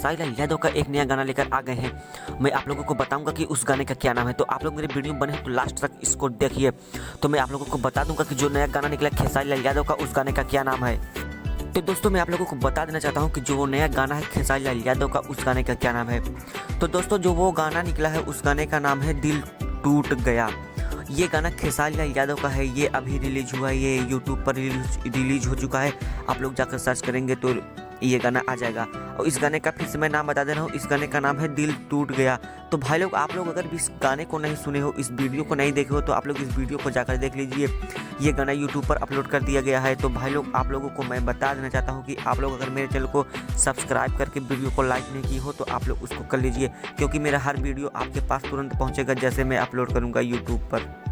खेसारी लाल यादव का एक नया गाना लेकर आ गए हैं। मैं आप लोगों को बताऊंगा कि उस गाने का क्या नाम है, तो आप लोग मेरे वीडियो बने हैं तो लास्ट तक इसको देखिए। तो मैं आप लोगों को बता दूंगा कि जो नया गाना निकला खेसारी लाल यादव का, उस गाने का क्या नाम है। तो दोस्तों मैं आप लोगों को बता देना चाहता हूँ कि जो वो नया गाना है खेसारी लाल यादव का, उस गाने का क्या नाम है। तो दोस्तों जो वो गाना निकला है उस गाने का नाम है दिल टूट गया। ये गाना खेसारी लाल यादव का है। ये अभी रिलीज हुआ है, ये यूट्यूब पर रिलीज हो चुका है। आप लोग जाकर सर्च करेंगे तो ये गाना आ जाएगा। और इस गाने का फिर से मैं नाम बता दे रहा हूँ, इस गाने का नाम है दिल टूट गया। तो भाई लोग आप लोग अगर भी इस गाने को नहीं सुने हो, इस वीडियो को नहीं देखे हो, तो आप लोग इस वीडियो को जाकर देख लीजिए। ये गाना यूट्यूब पर अपलोड कर दिया गया है। तो भाई लोग आप लोगों को मैं बता देना चाहता हूँ कि आप लोग अगर मेरे चैनल को सब्सक्राइब करके वीडियो को लाइक नहीं की हो तो आप लोग उसको कर लीजिए, क्योंकि मेरा हर वीडियो आपके पास तुरंत पहुँचेगा जैसे मैं अपलोड करूँगा यूट्यूब पर।